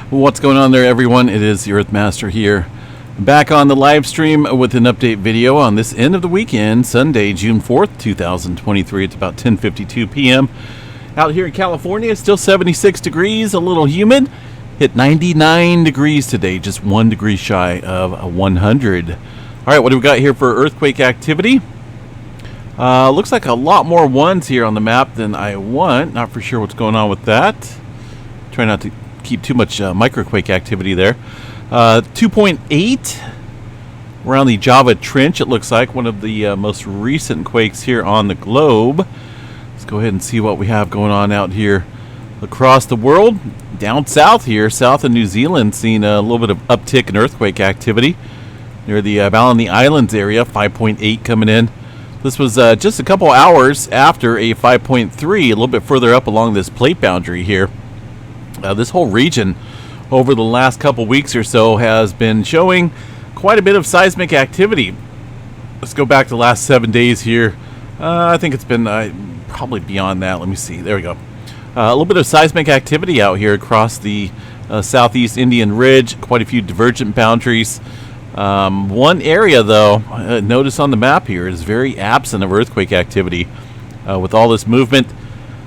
What's going on there, everyone? It is the Earthmaster here, back on the live stream with an update video on this end of the weekend, Sunday, June 4th, 2023. It's about 10:52 p.m. out here in California. Still 76 degrees, a little humid. Hit 99 degrees today, just 1 degree shy of 100. All right, what do we got here for earthquake activity? Looks like a lot more ones here on the map than I want. Not for sure what's going on with that. Try not to keep too much microquake activity there. 2.8 around the Java Trench, it looks like. One of the most recent quakes here on the globe. Let's go ahead and see what we have going on out here across the world. Down south here, south of New Zealand, seeing a little bit of uptick in earthquake activity. Near the Ballini Islands area, 5.8 coming in. This was just a couple hours after a 5.3, a little bit further up along this plate boundary here. This whole region over the last couple weeks or so has been showing quite a bit of seismic activity. Let's go back to the last 7 days here. I think it's been probably beyond that. Let me see. There we go. A little bit of seismic activity out here across the southeast Indian Ridge. Quite a few divergent boundaries. One area, though, notice on the map here, is very absent of earthquake activity. With all this movement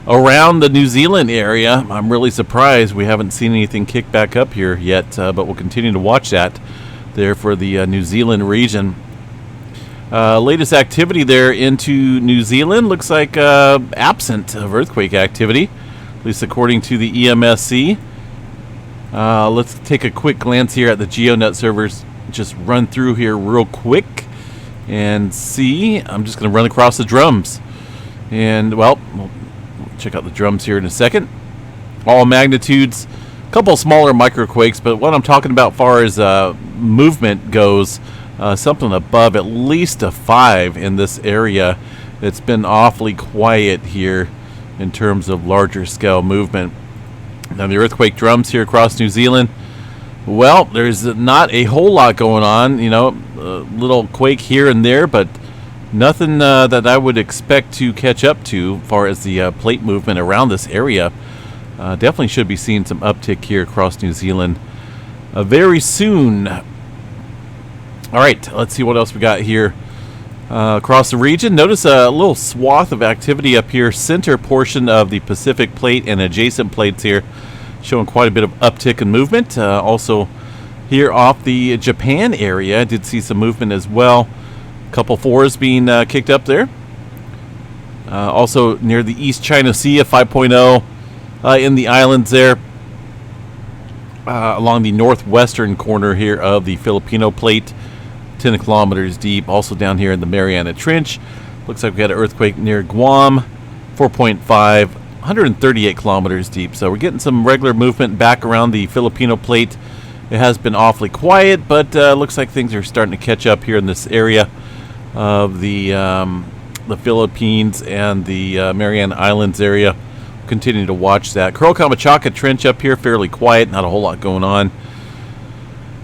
around the New Zealand area, I'm really surprised we haven't seen anything kick back up here yet, but we'll continue to watch that there for the New Zealand region. Latest activity there into New Zealand looks like absent of earthquake activity, at least according to the EMSC. Let's take a quick glance here at the GeoNet servers. Just run through here real quick and see. I'm just going to run across the drums. And, well, we'll check out the drums here in a second. All magnitudes, a couple smaller microquakes, but what I'm talking about far as movement goes, something above at least a 5 in this area. It's been awfully quiet here in terms of larger scale movement. Now the earthquake drums here across New Zealand, well, there's not a whole lot going on, you know, a little quake here and there, but nothing that I would expect to catch up to as far as the plate movement around this area. Definitely should be seeing some uptick here across New Zealand very soon. All right, let's see what else we got here across the region. Notice a little swath of activity up here, center portion of the Pacific plate and adjacent plates here, showing quite a bit of uptick in movement. Also here off the Japan area, I did see some movement as well. A couple 4s being kicked up there. Also near the East China Sea, a 5.0 in the islands there. Along the northwestern corner here of the Filipino plate, 10 kilometers deep. Also down here in the Mariana Trench. Looks like we had an earthquake near Guam, 4.5. 138 kilometers deep. So we're getting some regular movement back around the Filipino plate. It has been awfully quiet, but looks like things are starting to catch up here in this area of the Philippines and the Mariana Islands area. Continue to watch that. Curl Kamachaka Trench up here, fairly quiet, not a whole lot going on.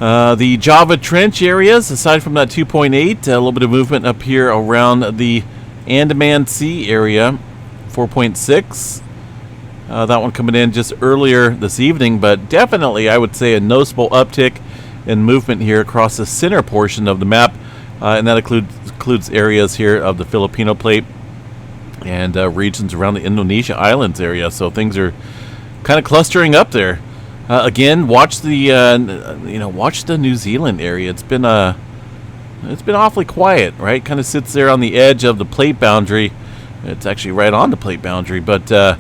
The Java Trench areas, aside from that 2.8, a little bit of movement up here around the Andaman Sea area, 4.6. That one coming in just earlier this evening, but definitely I would say a noticeable uptick in movement here across the center portion of the map, and that includes areas here of the Filipino plate and regions around the Indonesia Islands area. So things are kind of clustering up there. Again, watch the watch the New Zealand area. It's been awfully quiet, right? Kind of sits there on the edge of the plate boundary. It's actually right on the plate boundary, but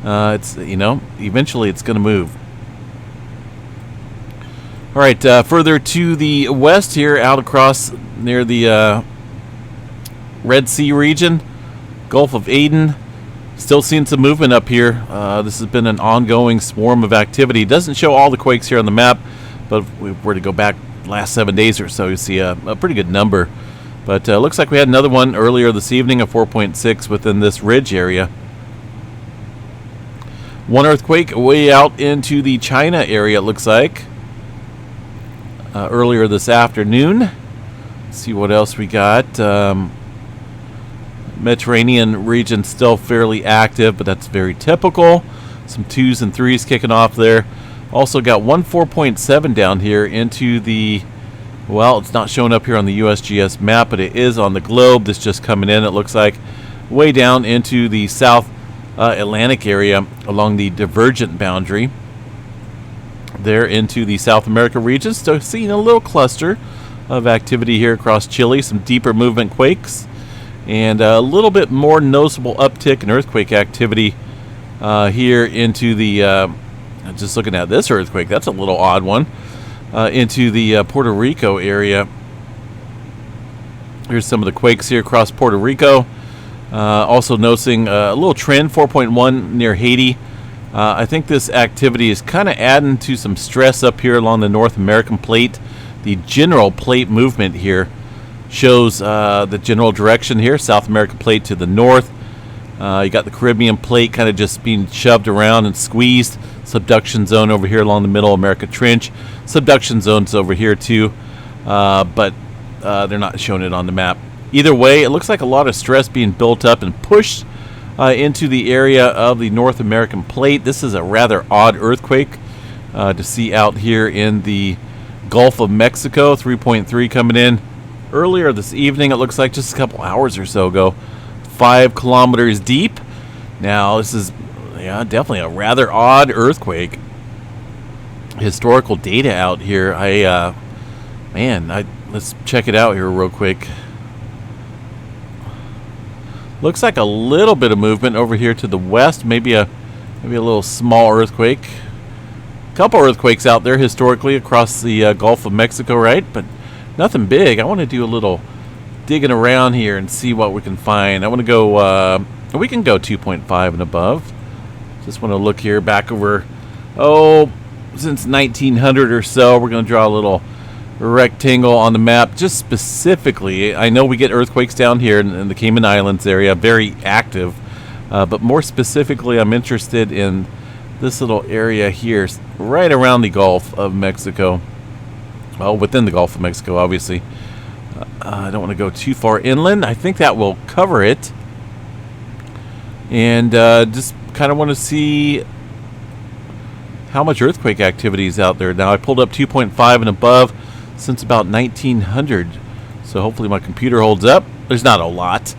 it's, eventually it's going to move. All right, further to the west here, out across near the Red Sea region, Gulf of Aden, still seeing some movement up here. This has been an ongoing swarm of activity. Doesn't show all the quakes here on the map, but if we were to go back last 7 days or so, you see a pretty good number. But looks like we had another one earlier this evening, a 4.6 within this ridge area. One earthquake way out into the China area, it looks like, earlier this afternoon. Let's see what else we got. Mediterranean region still fairly active, but that's very typical. Some 2s and 3s kicking off there. Also got one 4.7 down here into the, well, it's not showing up here on the USGS map, but it is on the globe. This just coming in, it looks like, way down into the South Atlantic area along the divergent boundary. There into the South America region. So seeing a little cluster of activity here across Chile, some deeper movement quakes, and a little bit more noticeable uptick in earthquake activity here into the, just looking at this earthquake, that's a little odd one, into the Puerto Rico area. Here's some of the quakes here across Puerto Rico. Also noticing a little trend, 4.1 near Haiti. I think this activity is kind of adding to some stress up here along the North American plate. The general plate movement here shows the general direction here. South American plate to the north. You got the Caribbean plate kind of just being shoved around and squeezed. Subduction zone over here along the Middle America Trench. Subduction zones over here too, but they're not showing it on the map. Either way, it looks like a lot of stress being built up and pushed into the area of the North American plate. This is a rather odd earthquake to see out here in the Gulf of Mexico. 3.3 coming in earlier this evening. It looks like just a couple hours or so ago. 5 kilometers deep. Now this is definitely a rather odd earthquake. Historical data out here. Let's check it out here real quick. Looks like a little bit of movement over here to the west. Maybe a little small earthquake. Couple earthquakes out there historically across the Gulf of Mexico, right? But nothing big. I want to do a little digging around here and see what we can find. I want to go. We can go 2.5 and above. Just want to look here back over. Since 1900 or so. We're going to draw a little rectangle on the map, just specifically. I know we get earthquakes down here in the Cayman Islands area, very active, but more specifically I'm interested in this little area here right around the Gulf of Mexico. Well, within the Gulf of Mexico, obviously. I don't want to go too far inland. I think that will cover it, and just kind of want to see how much earthquake activity is out there. Now I pulled up 2.5 and above since about 1900, so hopefully my computer holds up. There's not a lot.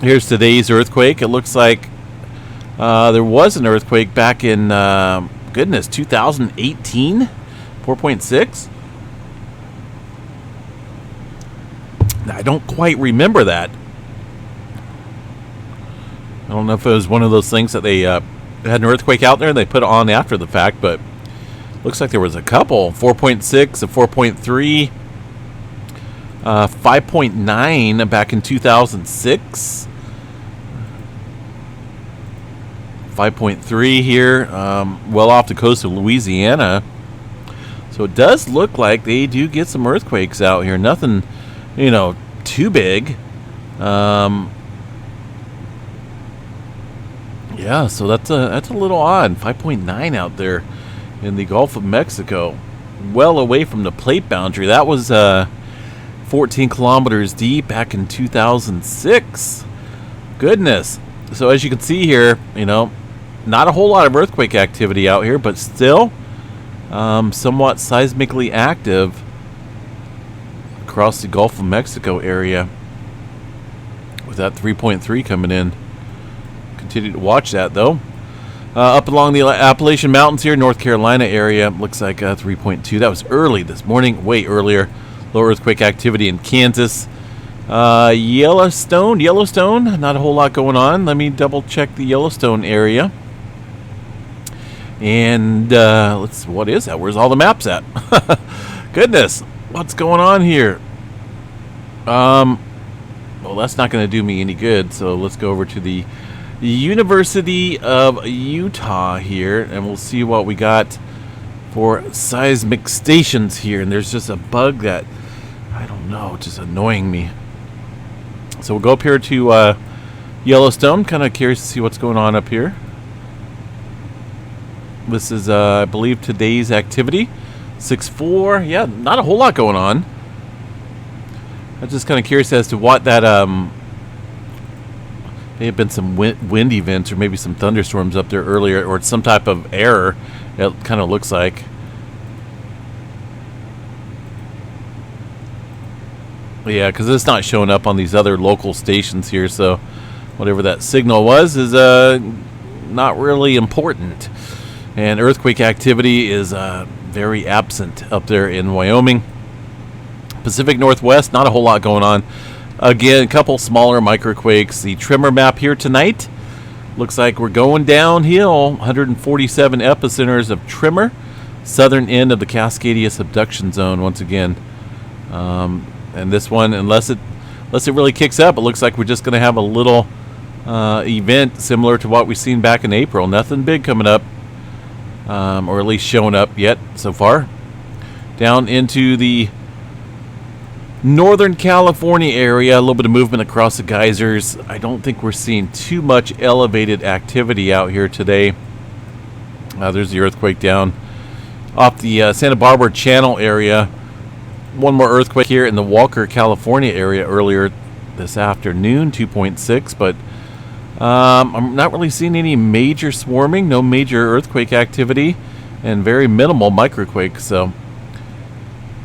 Here's today's earthquake. It looks like there was an earthquake back in 2018, 4.6. I don't quite remember that. I don't know if it was one of those things that they had an earthquake out there and they put it on after the fact, but looks like there was a couple. 4.6, a 4.3, 5.9 back in 2006. 5.3 here, well off the coast of Louisiana. So it does look like they do get some earthquakes out here. Nothing, too big. Yeah, so that's a little odd. 5.9 out there in the Gulf of Mexico, well away from the plate boundary. That was 14 kilometers deep back in 2006. Goodness. So as you can see here, not a whole lot of earthquake activity out here, but still somewhat seismically active across the Gulf of Mexico area with that 3.3 coming in. Continue to watch that though. Up along the Appalachian Mountains here, North Carolina area, looks like 3.2. That was early this morning, way earlier. Low earthquake activity in Kansas. Yellowstone, not a whole lot going on. Let me double check the Yellowstone area. And what is that? Where's all the maps at? Goodness, what's going on here? Well, that's not going to do me any good, so let's go over to the University of Utah here, and we'll see what we got for seismic stations here. And there's just a bug that, I don't know, just annoying me. So we'll go up here to Yellowstone. Kind of curious to see what's going on up here. This is, I believe, today's activity. 6.4. Yeah, not a whole lot going on. I'm just kind of curious as to what that may have been some wind events or maybe some thunderstorms up there earlier, or some type of error, it kind of looks like. Yeah, because it's not showing up on these other local stations here, so whatever that signal was is not really important. And earthquake activity is very absent up there in Wyoming. Pacific Northwest, not a whole lot going on. Again, a couple smaller microquakes. The tremor map here tonight looks like we're going downhill. 147 epicenters of tremor. Southern end of the Cascadia subduction zone once again. And this one, unless it really kicks up, it looks like we're just going to have a little event similar to what we've seen back in April. Nothing big coming up, or at least showing up yet so far. Down into the Northern California area, a little bit of movement across the geysers. I don't think we're seeing too much elevated activity out here today. There's the earthquake down off the Santa Barbara Channel area. One more earthquake here in the Walker, California area earlier this afternoon, 2.6, but I'm not really seeing any major swarming, no major earthquake activity, and very minimal microquakes, so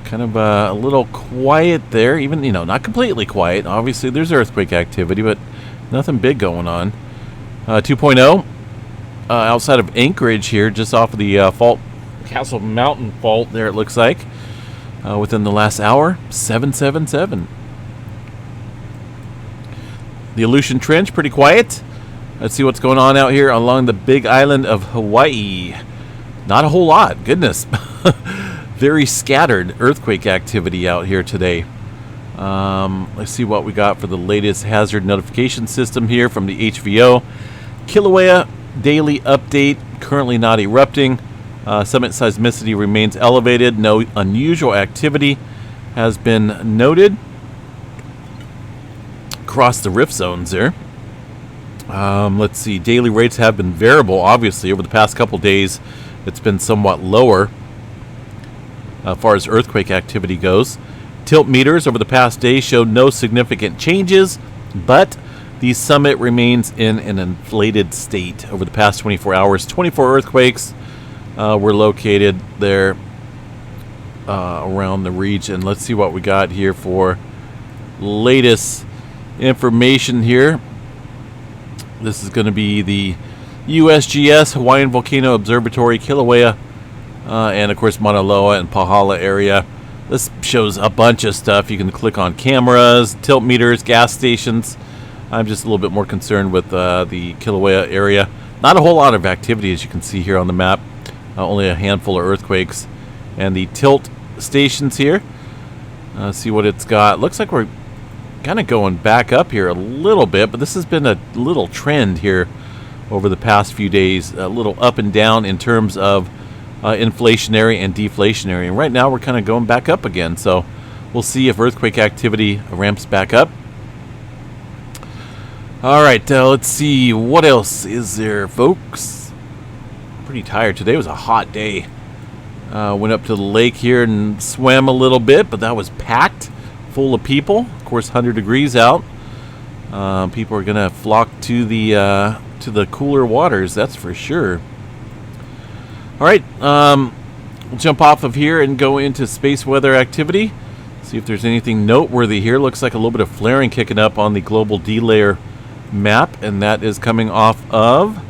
kind of a little quiet there, even, not completely quiet. Obviously, there's earthquake activity, but nothing big going on. 2.0 outside of Anchorage here, just off of the Castle Mountain fault there, it looks like. Within the last hour, 777. The Aleutian Trench, pretty quiet. Let's see what's going on out here along the big island of Hawaii. Not a whole lot, goodness. Very scattered earthquake activity out here today. Let's see what we got for the latest hazard notification system here from the HVO. Kilauea daily update, currently not erupting. Summit seismicity remains elevated. No unusual activity has been noted across the rift zones there. Let's see. Daily rates have been variable, obviously. Over the past couple days, it's been somewhat lower as far as earthquake activity goes. Tilt meters over the past day showed no significant changes, but the summit remains in an inflated state. Over the past 24 hours, 24 earthquakes were located there around the region. Let's see what we got here for latest information here. This is going to be the USGS Hawaiian Volcano Observatory, Kilauea, and of course Mauna Loa and Pahala area. This shows a bunch of stuff. You can click on cameras, tilt meters, gas stations. I'm just a little bit more concerned with the Kilauea area. Not a whole lot of activity, as you can see here on the map. Only a handful of earthquakes. And the tilt stations here. See what it's got. Looks like we're kind of going back up here a little bit, but this has been a little trend here over the past few days. A little up and down in terms of inflationary and deflationary. And right now we're kind of going back up again. So we'll see if earthquake activity ramps back up. All right, let's see. What else is there, folks? Pretty tired. Today was a hot day. Went up to the lake here and swam a little bit, but that was packed full of people. Of course, 100 degrees out. People are going to flock to the cooler waters, that's for sure. All right, we'll jump off of here and go into space weather activity. See if there's anything noteworthy here. Looks like a little bit of flaring kicking up on the global D-layer map, and that is coming off of,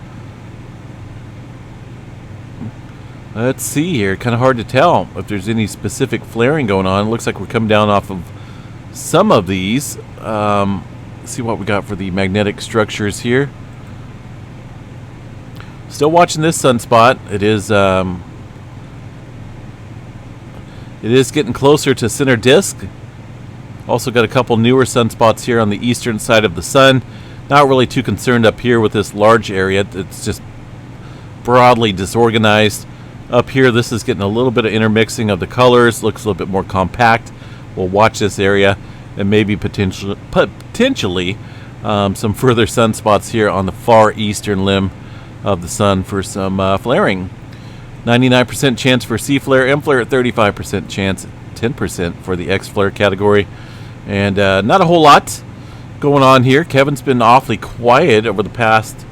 let's see here, kind of hard to tell if there's any specific flaring going on. It looks like we're coming down off of some of these. Let's see what we got for the magnetic structures here. Still watching this sunspot. It is getting closer to center disk. Also got a couple newer sunspots here on the eastern side of the sun. Not really too concerned up here with this large area. It's just broadly disorganized. Up here, this is getting a little bit of intermixing of the colors. Looks a little bit more compact. We'll watch this area and maybe potentially some further sunspots here on the far eastern limb of the sun for some flaring. 99% chance for C flare, M flare at 35% chance, 10% for the X flare category. And not a whole lot going on here. Kevin's been awfully quiet over the past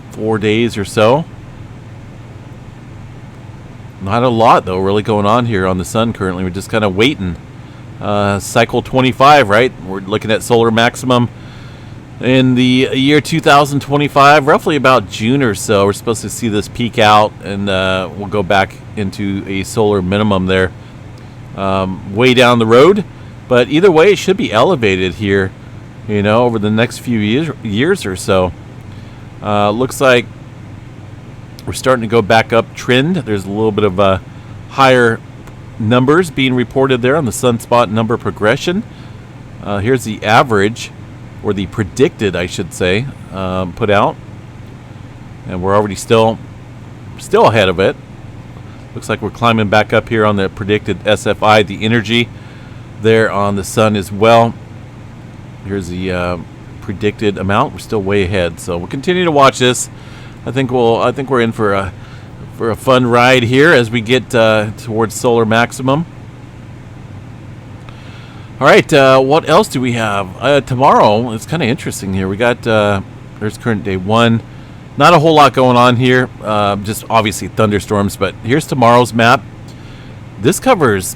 4 days or so. Not a lot, though, really going on here on the sun currently. We're just kind of waiting. Cycle 25, right? We're looking at solar maximum in the year 2025, roughly about June or so. We're supposed to see this peak out, and we'll go back into a solar minimum there way down the road. But either way, it should be elevated here, you know, over the next few years or so. Looks like we're starting to go back up trend. There's a little bit of higher numbers being reported there on the sunspot number progression. Here's the average, or the predicted, I should say, put out. And we're already still ahead of it. Looks like we're climbing back up here on the predicted SFI, the energy there on the sun as well. Here's the predicted amount. We're still way ahead, so we'll continue to watch this. I think we're in for a fun ride here as we get towards solar maximum. All right, what else do we have tomorrow? It's kind of interesting here. We got there's current day 1. Not a whole lot going on here. Just obviously thunderstorms. But here's tomorrow's map. This covers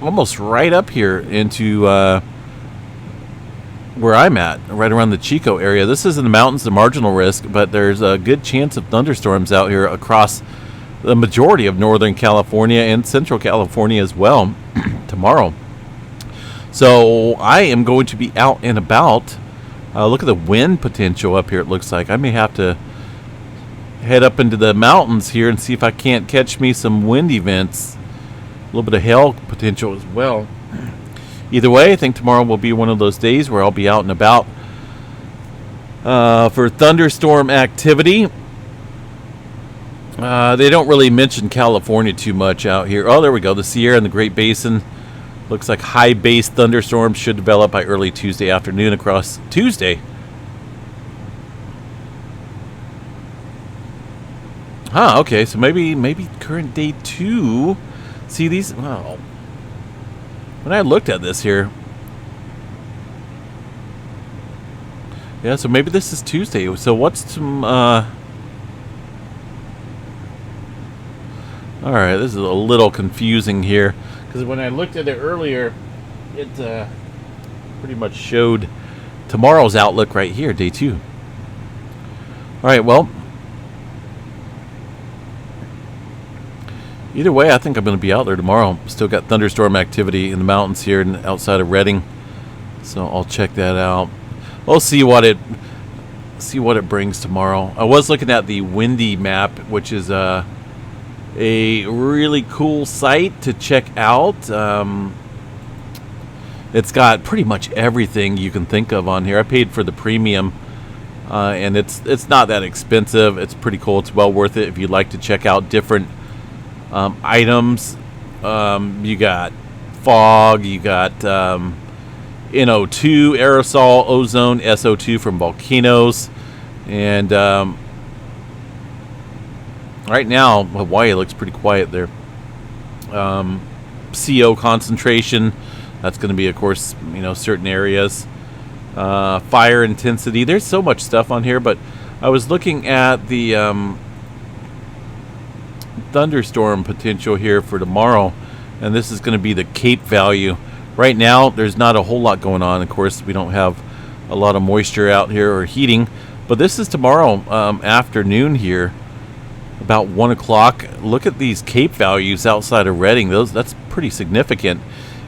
almost right up here into where I'm at, right around the Chico area. This is in the mountains, the marginal risk, but there's a good chance of thunderstorms out here across the majority of Northern California and Central California as well tomorrow. So I am going to be out and about. Look at the wind potential up here, it looks like. I may have to head up into the mountains here and see if I can't catch me some wind events. A little bit of hail potential as well. Either way, I think tomorrow will be one of those days where I'll be out and about for thunderstorm activity. They don't really mention California too much out here. Oh, there we go. The Sierra and the Great Basin. Looks like high base thunderstorms should develop by early Tuesday afternoon across Tuesday. Okay. So maybe current day 2. See these? Wow. When I looked at this here, yeah, so maybe this is Tuesday. So what's some, all right, this is a little confusing here, because when I looked at it earlier, it pretty much showed tomorrow's outlook right here, day 2. All right, well, either way, I think I'm going to be out there tomorrow. Still got thunderstorm activity in the mountains here and outside of Redding, so I'll check that out. We'll see what it brings tomorrow. I was looking at the windy map, which is a really cool site to check out. It's got pretty much everything you can think of on here. I paid for the premium, and it's not that expensive. It's pretty cool. It's well worth it if you'd like to check out different items. You got fog, you got NO2, aerosol, ozone, SO2 from volcanoes, and right now Hawaii looks pretty quiet there. CO concentration, that's going to be, of course, certain areas. Fire intensity, there's so much stuff on here, but I was looking at the thunderstorm potential here for tomorrow, and this is going to be the Cape value. Right now there's not a whole lot going on. Of course, we don't have a lot of moisture out here or heating, but this is tomorrow afternoon here, about 1 o'clock. Look at these Cape values outside of Redding. That's pretty significant.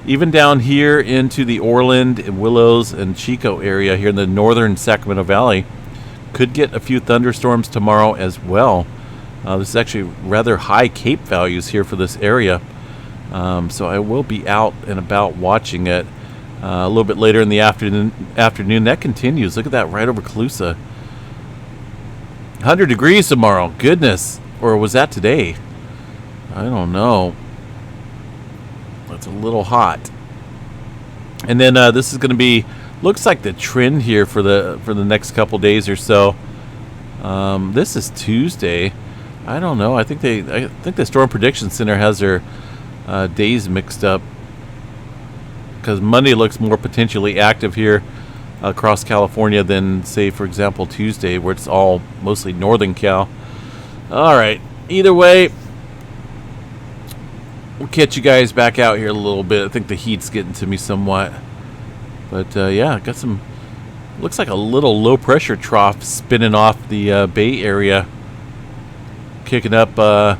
Even down here into the Orland and Willows and Chico area here in the northern Sacramento Valley, could get a few thunderstorms tomorrow as well. This is actually rather high Cape values here for this area. So I will be out and about watching it a little bit later in the afternoon. That continues. Look at that right over Calusa. 100 degrees tomorrow. Goodness. Or was that today? I don't know. It's a little hot. And then this is going to be, looks like the trend here for the next couple days or so. This is Tuesday. I don't know. I think the Storm Prediction Center has their days mixed up. because Monday looks more potentially active here across California than, say, for example, Tuesday, where it's all mostly northern Cal. All right. Either way, we'll catch you guys back out here a little bit. I think the heat's getting to me somewhat. But, yeah, got some... Looks like a little low-pressure trough spinning off the Bay Area. Kicking up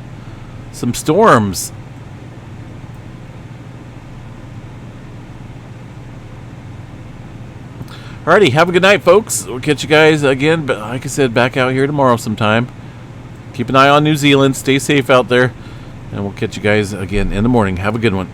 some storms. Alrighty, have a good night, folks. We'll catch you guys again, but like I said, back out here tomorrow sometime. Keep an eye on New Zealand. Stay safe out there. And we'll catch you guys again in the morning. Have a good one.